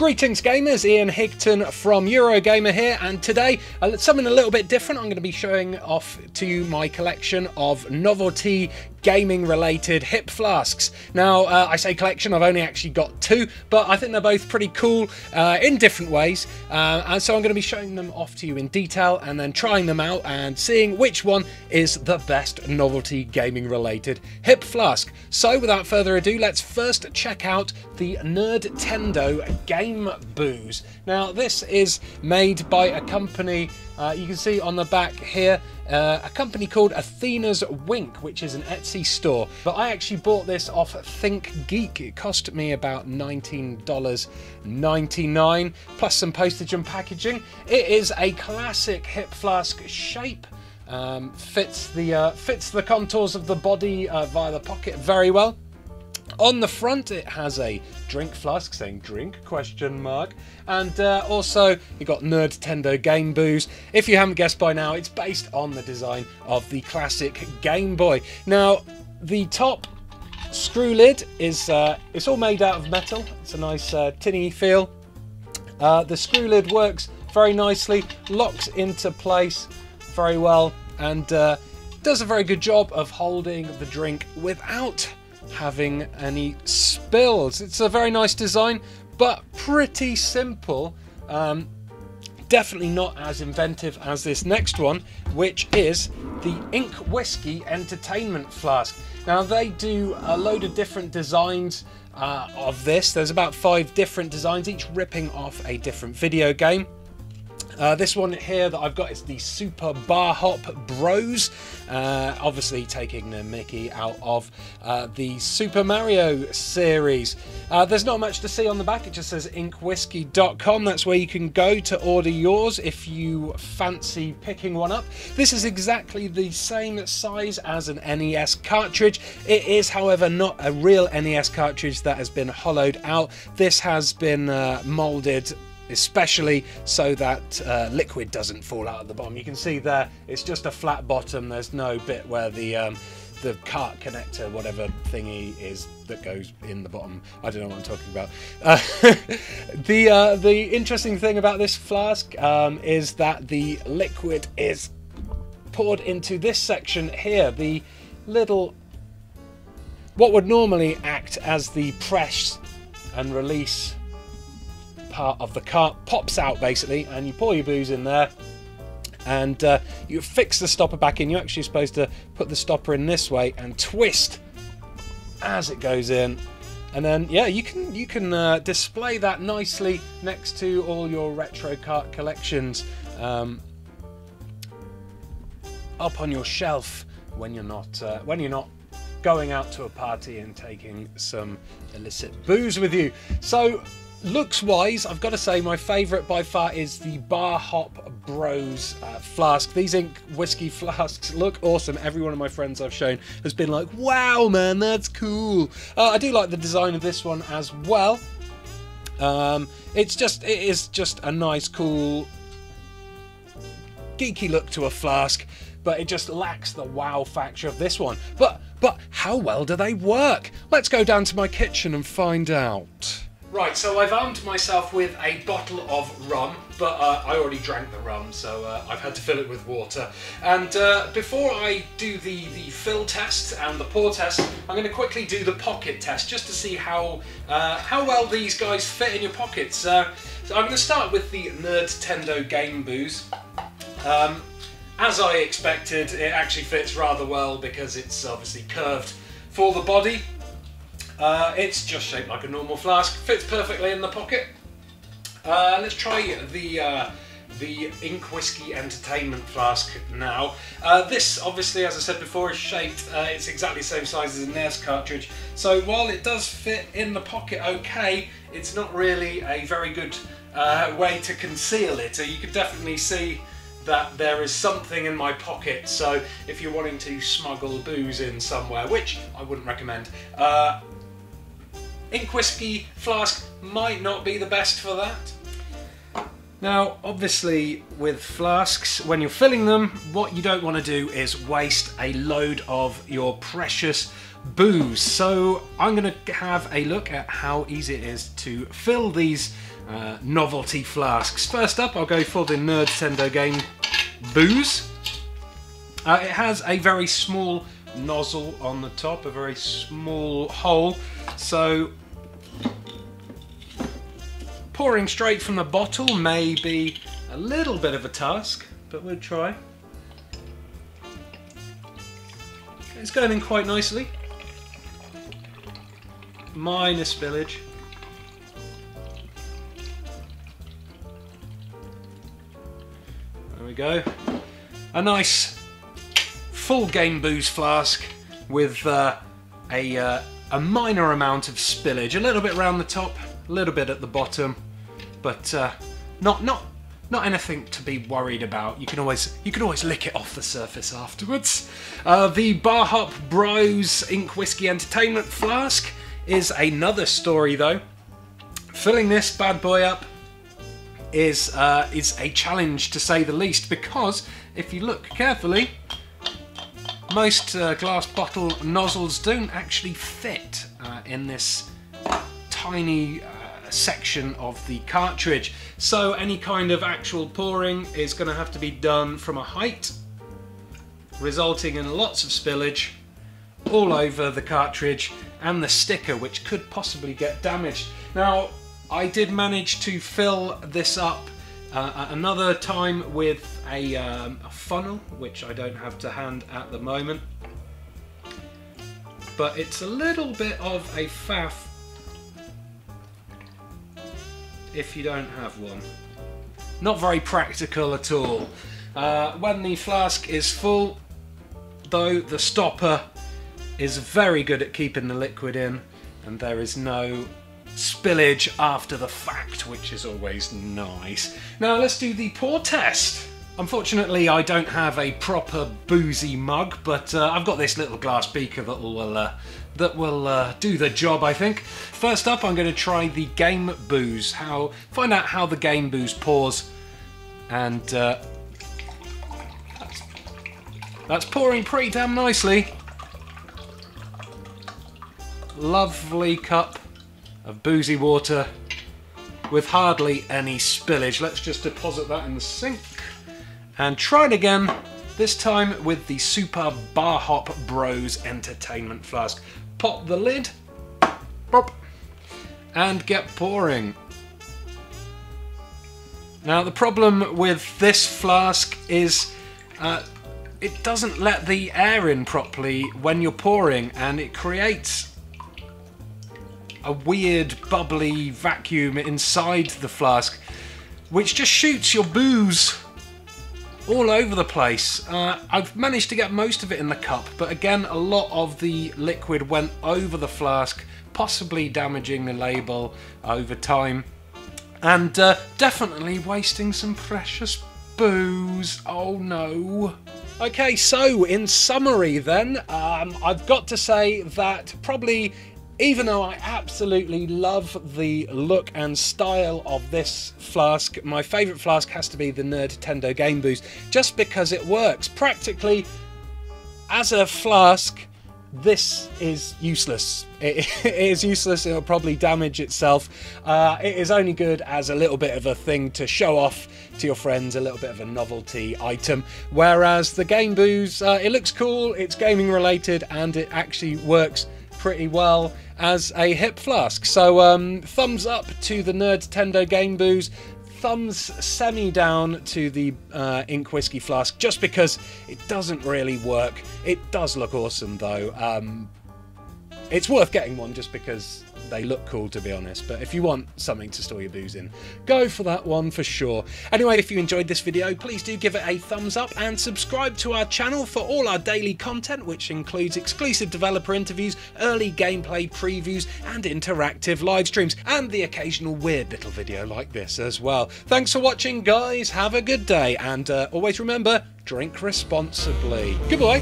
Greetings gamers, Ian Higton from Eurogamer here, and today something a little bit different. I'm going to be showing off to you my collection of novelty gaming related hip flasks. Now I say collection, I've only actually got two, but I think they're both pretty cool in different ways, and so I'm going to be showing them off to you in detail and then trying them out and seeing which one is the best novelty gaming related hip flask. So without further ado, let's first check out the Nerdtendo Gamebooze. Now this is made by a company, you can see on the back here, a company called Athena's Wink, which is an Etsy store. But I actually bought this off ThinkGeek. It cost me about $19.99 plus some postage and packaging. It is a classic hip flask shape. Fits the contours of the body via the pocket very well. On the front it has a drink flask saying drink ? And also you've got Nerdtendo Gamebooze. If you haven't guessed by now, it's based on the design of the classic Game Boy. Now the top screw lid is it's all made out of metal. It's a nice tinny feel. The screw lid works very nicely, locks into place very well, and does a very good job of holding the drink without having any spills. It's a very nice design, but pretty simple. Definitely not as inventive as this next one, which is the Ink Whiskey Entertainment Flask. Now they do a load of different designs of this. There's about 5 different designs, each ripping off a different video game. This one here that I've got is the Super Bar Hop Bros, obviously taking the mickey out of the Super Mario series. There's not much to see on the back, it just says inkwhiskey.com. That's where you can go to order yours if you fancy picking one up. This is exactly the same size as an NES cartridge. It is, however, not a real NES cartridge that has been hollowed out. This has been moulded especially so that liquid doesn't fall out of the bottom. You can see there it's just a flat bottom. There's no bit where the cart connector, whatever thingy is that goes in the bottom. I don't know what I'm talking about. The interesting thing about this flask is that the liquid is poured into this section here. The little, what would normally act as the press and release part of the cart pops out basically, and you pour your booze in there and you fix the stopper back in. You're actually supposed to put the stopper in this way and twist as it goes in, and then yeah, you can display that nicely next to all your retro cart collections up on your shelf when you're not going out to a party and taking some illicit booze with you. So looks wise, I've got to say my favourite by far is the Bar Hop Bros flask. These Ink Whiskey flasks look awesome. Every one of my friends I've shown has been like, wow man, that's cool. I do like the design of this one as well. It is just a nice, cool, geeky look to a flask, but it just lacks the wow factor of this one. But how well do they work? Let's go down to my kitchen and find out. Right, so I've armed myself with a bottle of rum, but I already drank the rum, so I've had to fill it with water. And before I do the fill test and the pour test, I'm going to quickly do the pocket test, just to see how well these guys fit in your pockets. So I'm going to start with the Nerdtendo Gamebooze. As I expected, it actually fits rather well because it's obviously curved for the body. It's just shaped like a normal flask, fits perfectly in the pocket. Let's try the Ink Whiskey Entertainment Flask now. This obviously, as I said before, is shaped, it's exactly the same size as a NES cartridge, so while it does fit in the pocket okay, it's not really a very good way to conceal it. So you could definitely see that there is something in my pocket, so if you're wanting to smuggle booze in somewhere, which I wouldn't recommend, Ink Whiskey flask might not be the best for that. Now, obviously with flasks, when you're filling them, what you don't want to do is waste a load of your precious booze. So I'm going to have a look at how easy it is to fill these novelty flasks. First up, I'll go for the Nerdtendo Gamebooze. It has a very small nozzle on the top, a very small hole, so pouring straight from the bottle may be a little bit of a task, but we'll try. It's going in quite nicely. Minor spillage. There we go. A nice full Gamebooze flask with a minor amount of spillage. A little bit around the top, a little bit at the bottom, but not anything to be worried about. You can always lick it off the surface afterwards. The Bar Hop Bros Ink Whiskey Entertainment Flask is another story though. Filling this bad boy up is a challenge to say the least, because if you look carefully, most glass bottle nozzles don't actually fit in this tiny section of the cartridge. So any kind of actual pouring is going to have to be done from a height, resulting in lots of spillage all over the cartridge and the sticker, which could possibly get damaged. Now, I did manage to fill this up another time with a funnel, which I don't have to hand at the moment, but it's a little bit of a faff if you don't have one. Not very practical at all. When the flask is full, though, the stopper is very good at keeping the liquid in, and there is no spillage after the fact, which is always nice. Now let's do the pour test. Unfortunately, I don't have a proper boozy mug, but I've got this little glass beaker that will do the job, I think. First up, I'm going to try the Gamebooze. Find out how the Gamebooze pours, and that's pouring pretty damn nicely. Lovely cup of boozy water with hardly any spillage. Let's just deposit that in the sink and try it again, this time with the Super Bar Hop Bros Entertainment Flask. Pop the lid, pop, and get pouring. Now the problem with this flask is it doesn't let the air in properly when you're pouring, and it creates a weird bubbly vacuum inside the flask, which just shoots your booze all over the place. I've managed to get most of it in the cup, but again, a lot of the liquid went over the flask, possibly damaging the label over time, and definitely wasting some precious booze. Oh no. Okay, so in summary then, I've got to say that probably, even though I absolutely love the look and style of this flask, my favourite flask has to be the Nerdtendo Gamebooze, just because it works. Practically, as a flask, this is useless. It is useless, it'll probably damage itself. It is only good as a little bit of a thing to show off to your friends, a little bit of a novelty item. Whereas the Gamebooze, it looks cool, it's gaming related, and it actually works pretty well as a hip flask. So thumbs up to the Nerdtendo Gamebooze, thumbs semi down to the Ink Whiskey Flask, just because it doesn't really work. It does look awesome though. It's worth getting one just because they look cool, to be honest, but if you want something to store your booze in, go for that one for sure. Anyway, if you enjoyed this video, please do give it a thumbs up and subscribe to our channel for all our daily content, which includes exclusive developer interviews, early gameplay previews, and interactive live streams, and the occasional weird little video like this as well. Thanks for watching, guys, have a good day, and always remember, drink responsibly. Goodbye.